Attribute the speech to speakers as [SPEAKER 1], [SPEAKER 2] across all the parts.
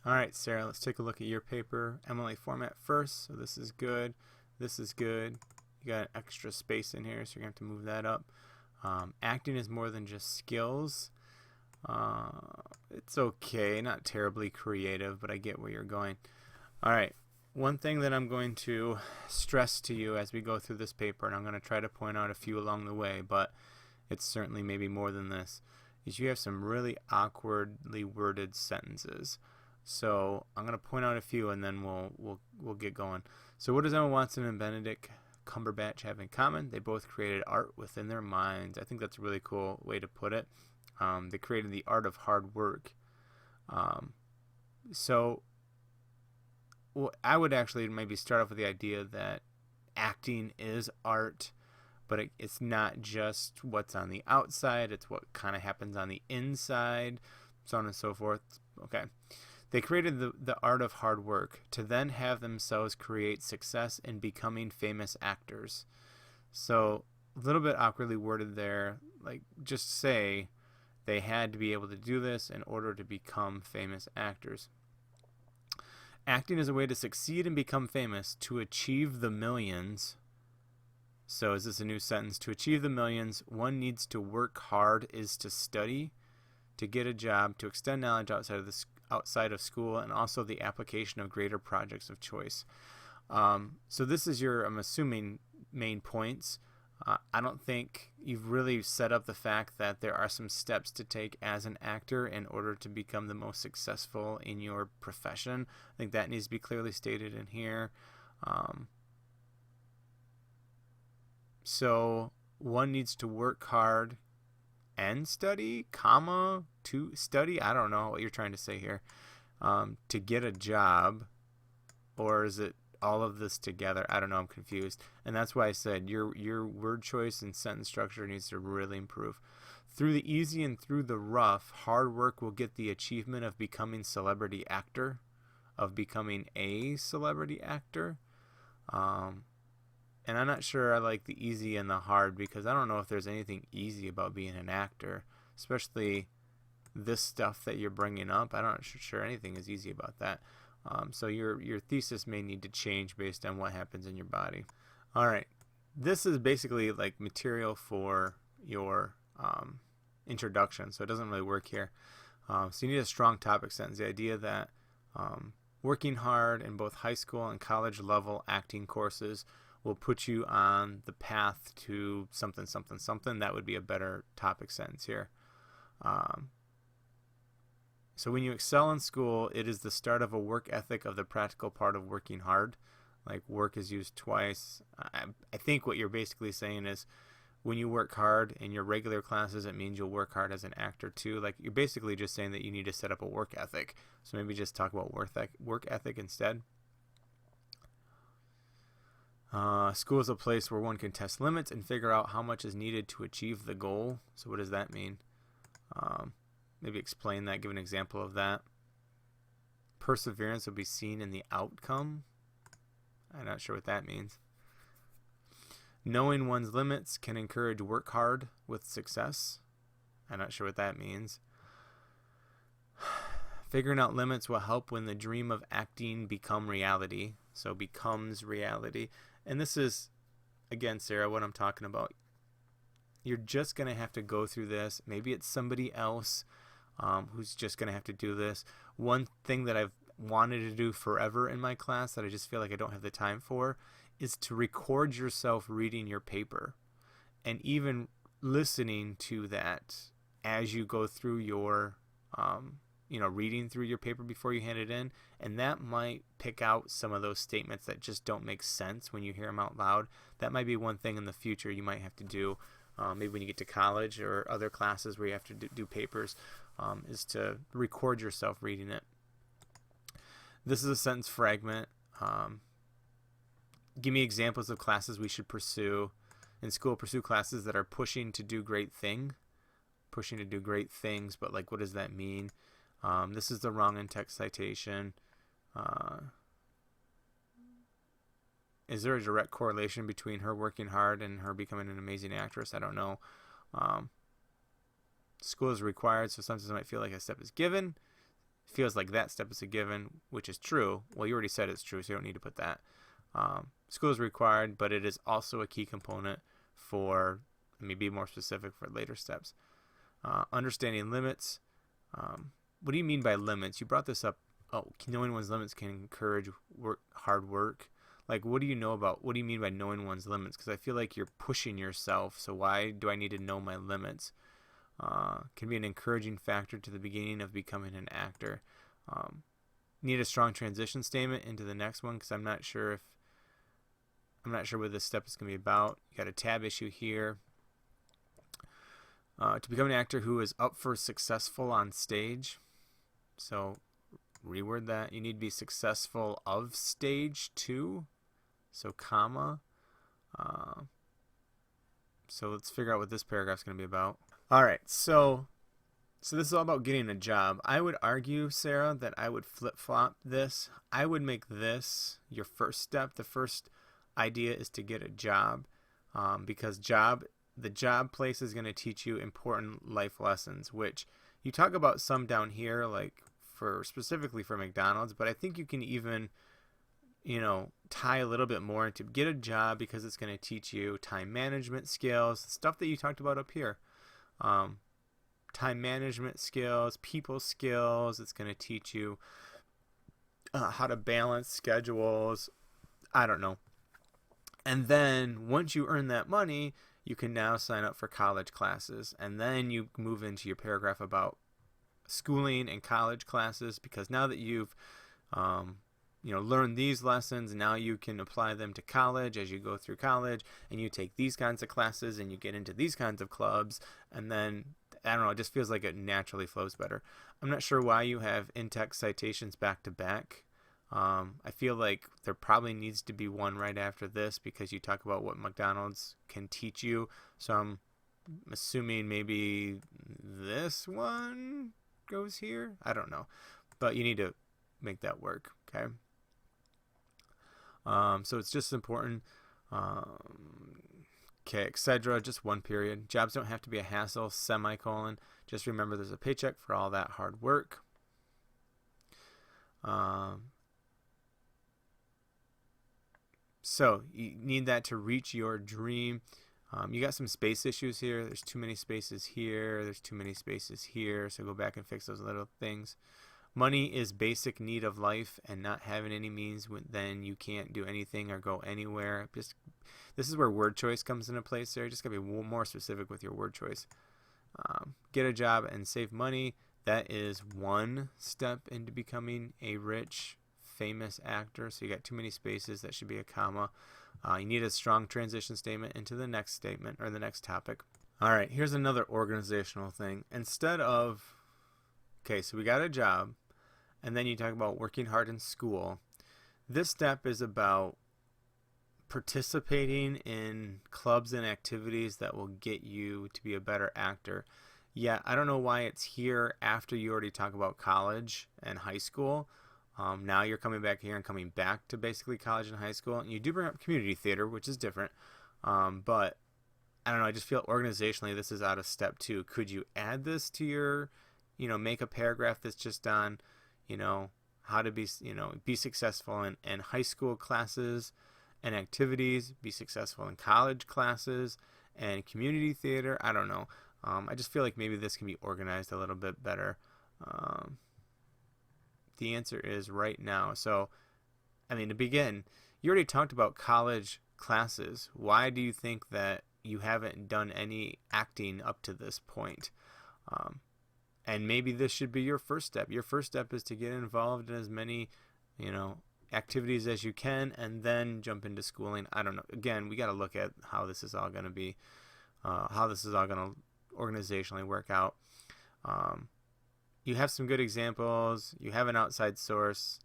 [SPEAKER 1] All right, Sarah, let's take a look at your paper. MLA format first. So this is good. This is good. You got extra space in here, so you're going to have to move that up. Acting is more than just skills. Uh, it's okay, not terribly creative, but I get where you're going. All right, one thing that I'm going to stress to you as we go through this paper, and I'm going to try to point out a few along the way, but it's certainly maybe more than this, is you have some really awkwardly worded sentences. So I'm going to point out a few, and then we'll get going. So what does Emma Watson and Benedict Cumberbatch have in common? They both created art within their minds. I think that's a really cool way to put it. They created the art of hard work. So well, I would actually maybe start off with the idea that acting is art, but it's not just what's on the outside, it's what kind of happens on the inside, so on and so forth. Okay. They created the art of hard work to then have themselves create success in becoming famous actors. So a little bit awkwardly worded there, like just say they had to be able to do this in order to become famous actors. Acting is a way to succeed and become famous, to achieve the millions. So is this a new sentence? To achieve the millions, one needs to work hard, is to study, to get a job, to extend knowledge outside of school, and also the application of greater projects of choice. So this is your, I'm assuming, main points. I don't think you've really set up the fact that there are some steps to take as an actor in order to become the most successful in your profession. I think that needs to be clearly stated in here. So one needs to work hard and study, comma, to study. I don't know what you're trying to say here. To get a job, or is it all of this together? I don't know. I'm confused. And that's why I said your word choice and sentence structure needs to really improve. Through the easy and through the rough, hard work will get the achievement of becoming celebrity actor, of becoming a celebrity actor. And I'm not sure I like the easy and the hard, because I don't know if there's anything easy about being an actor, especially this stuff that you're bringing up. I'm not sure anything is easy about that. So your thesis may need to change based on what happens in your body. All right, this is basically like material for your introduction, so it doesn't really work here. So you need a strong topic sentence. The idea that working hard in both high school and college level acting courses will put you on the path to something, something, something. That would be a better topic sentence here. So when you excel in school, it is the start of a work ethic of the practical part of working hard. Like work is used twice. I think what you're basically saying is when you work hard in your regular classes, it means you'll work hard as an actor too. Like you're basically just saying that you need to set up a work ethic. So maybe just talk about work ethic instead. School is a place where one can test limits and figure out how much is needed to achieve the goal. So what does that mean? Maybe explain that, give an example of that. Perseverance will be seen in the outcome. I'm not sure what that means. Knowing one's limits can encourage work hard with success. I'm not sure what that means. Figuring out limits will help when the dream of acting become reality. So becomes reality. And this is, again, Sarah, what I'm talking about. You're just going to have to go through this. Maybe it's somebody else who's just going to have to do this. One thing that I've wanted to do forever in my class that I just feel like I don't have the time for is to record yourself reading your paper and even listening to that as you go through your reading through your paper before you hand it in, and that might pick out some of those statements that just don't make sense when you hear them out loud. That might be one thing in the future you might have to do, maybe when you get to college or other classes where you have to do papers, is to record yourself reading it. This is a sentence fragment. Give me examples of classes we should pursue. In school, pursue classes that are pushing to do great things, but like what does that mean? This is the wrong in-text citation. Is there a direct correlation between her working hard and her becoming an amazing actress? I don't know. School is required, so sometimes it might feel like a step is given. feels like that step is a given, which is true. Well, you already said it's true, so you don't need to put that. School is required, but it is also a key component for, let me be more specific, for later steps. Understanding limits. What do you mean by limits? You brought this up. Oh, knowing one's limits can encourage hard work. Like, what do you mean by knowing one's limits? Because I feel like you're pushing yourself. So why do I need to know my limits? Can be an encouraging factor to the beginning of becoming an actor. Need a strong transition statement into the next one, because I'm not sure what this step is going to be about. You got a tab issue here. To become an actor who is up for successful on stage. So reword that. You need to be successful of stage 2. So comma. So let's figure out what this paragraph is going to be about. All right, so this is all about getting a job. I would argue, Sarah, that I would flip-flop this. I would make this your first step. The first idea is to get a job, because the job place is going to teach you important life lessons, which you talk about some down here, like specifically for McDonald's, but I think you can even, tie a little bit more into get a job, because it's going to teach you time management skills, stuff that you talked about up here. Time management skills, people skills. It's going to teach you how to balance schedules. I don't know. And then once you earn that money, you can now sign up for college classes. And then you move into your paragraph about schooling and college classes, because now that you've learned these lessons, now you can apply them to college as you go through college, and you take these kinds of classes and you get into these kinds of clubs, and then I don't know, it just feels like it naturally flows better. I'm not sure why you have in-text citations back to back. I feel like there probably needs to be one right after this, because you talk about what McDonald's can teach you. So I'm assuming maybe this one goes here. I don't know, but you need to make that work. Okay. So it's just important. Okay, etc. Just one period. Jobs don't have to be a hassle. Semicolon. Just remember there's a paycheck for all that hard work. So you need that to reach your dream. You got some space issues here. There's too many spaces here. There's too many spaces here. So go back and fix those little things. Money is basic need of life, and not having any means, then you can't do anything or go anywhere. This is where word choice comes into place there. Just got to be more specific with your word choice. Get a job and save money. That is one step into becoming a rich, famous actor. So you got too many spaces. That should be a comma. You need a strong transition statement into the next statement or the next topic. All right, here's another organizational thing. Instead of, okay, so we got a job, and then you talk about working hard in school. This step is about participating in clubs and activities that will get you to be a better actor. Yeah, I don't know why it's here after you already talk about college and high school. Now you're coming back here and coming back to basically college and high school. And you do bring up community theater, which is different. But I don't know, I just feel organizationally this is out of step 2. Could you add this to your, make a paragraph that's just on, how to be, be successful in high school classes and activities, be successful in college classes and community theater. I don't know. I just feel like maybe this can be organized a little bit better. The answer is right now. So, to begin, you already talked about college classes. Why do you think that you haven't done any acting up to this point? And maybe this should be your first step. Your first step is to get involved in as many, activities as you can, and then jump into schooling. I don't know. Again, we got to look at how this is all going to be, how this is all going to organizationally work out. You have some good examples. You have an outside source.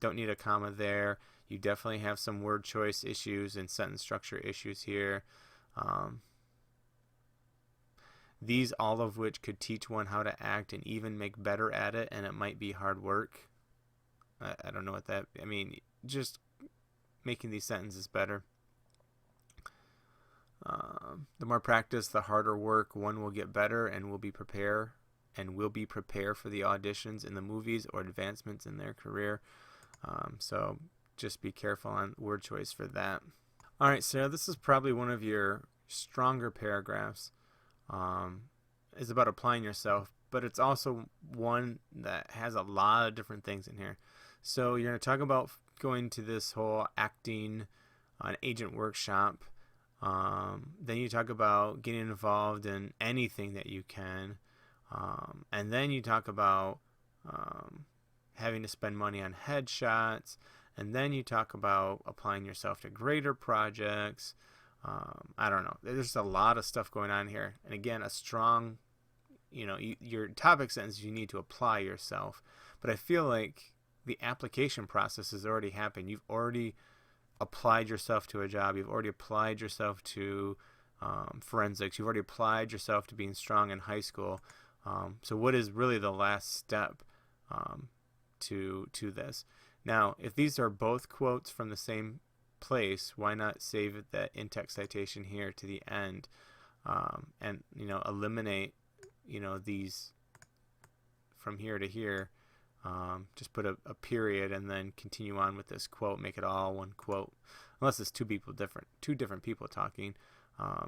[SPEAKER 1] Don't need a comma there. You definitely have some word choice issues and sentence structure issues here. These, all of which could teach one how to act and even make better at it, and it might be hard work. I don't know what that, just making these sentences better. The more practice, the harder work, one will get better and will be prepared and will be prepared for the auditions in the movies or advancements in their career. So just be careful on word choice for that. All right, Sarah, this is probably one of your stronger paragraphs. Is about applying yourself, but it's also one that has a lot of different things in here. So you're going to talk about going to this whole acting an agent workshop. Then you talk about getting involved in anything that you can. And then you talk about having to spend money on headshots. And then you talk about applying yourself to greater projects. I don't know. There's a lot of stuff going on here. And again, a strong, your topic sentence, you need to apply yourself. But I feel like the application process has already happened. You've already applied yourself to a job. You've already applied yourself to forensics. You've already applied yourself to being strong in high school. So what is really the last step to this? Now, if these are both quotes from the same place, why not save that in-text citation here to the end, and eliminate these from here to here. Just put a period and then continue on with this quote. Make it all one quote, unless it's two different people talking.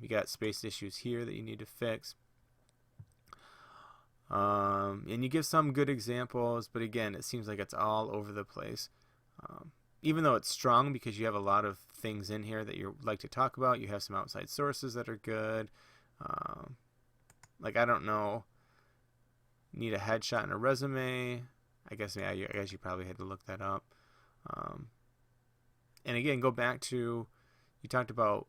[SPEAKER 1] You got space issues here that you need to fix. And you give some good examples, but again, it seems like it's all over the place. Even though it's strong because you have a lot of things in here that you like to talk about, you have some outside sources that are good. Like, I don't know, need a headshot and a resume. I guess you probably had to look that up. And again, go back to, you talked about,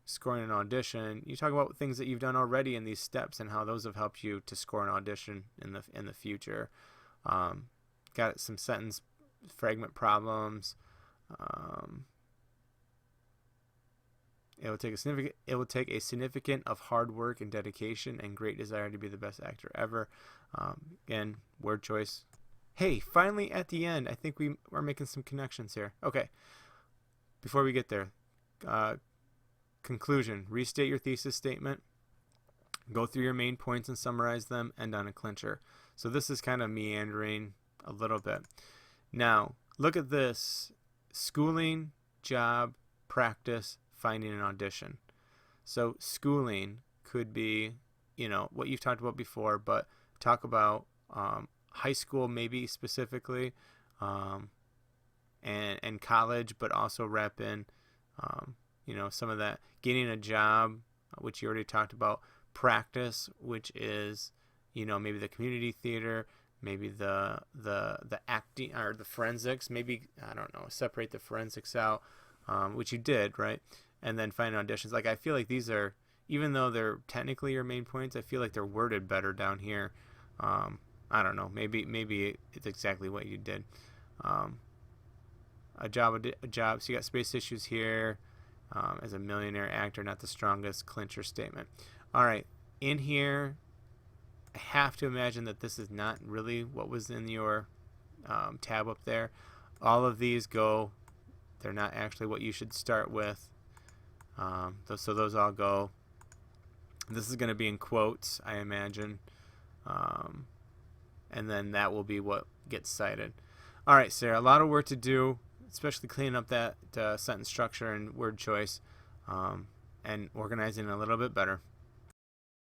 [SPEAKER 1] scoring an audition. You talk about things that you've done already in these steps and how those have helped you to score an audition in the future. Got some sentence fragment problems. It will take a significant of hard work and dedication and great desire to be the best actor ever. Again, word choice. Hey, finally at the end, I think we are making some connections here. Okay, before we get there, conclusion. Restate your thesis statement. Go through your main points and summarize them. End on a clincher. So this is kind of meandering a little bit. Now, look at this. Schooling, job, practice, finding an audition. So schooling could be, what you've talked about before, but talk about high school maybe specifically, and college, but also wrap in, some of that. Getting a job, which you already talked about. Practice, which is, maybe the community theater, maybe the acting or the forensics. Maybe, I don't know, separate the forensics out, which you did, right? And then find auditions. Like, I feel like these are, even though they're technically your main points, I feel like they're worded better down here. I don't know. Maybe it's exactly what you did. A job. So you got space issues here. As a millionaire actor, not the strongest clincher statement. All right, in here, I have to imagine that this is not really what was in your tab up there. All of these go. They're not actually what you should start with. So those all go. This is going to be in quotes, I imagine. And then that will be what gets cited. All right, Sarah, a lot of work to do, especially cleaning up that sentence structure and word choice, and organizing it a little bit better.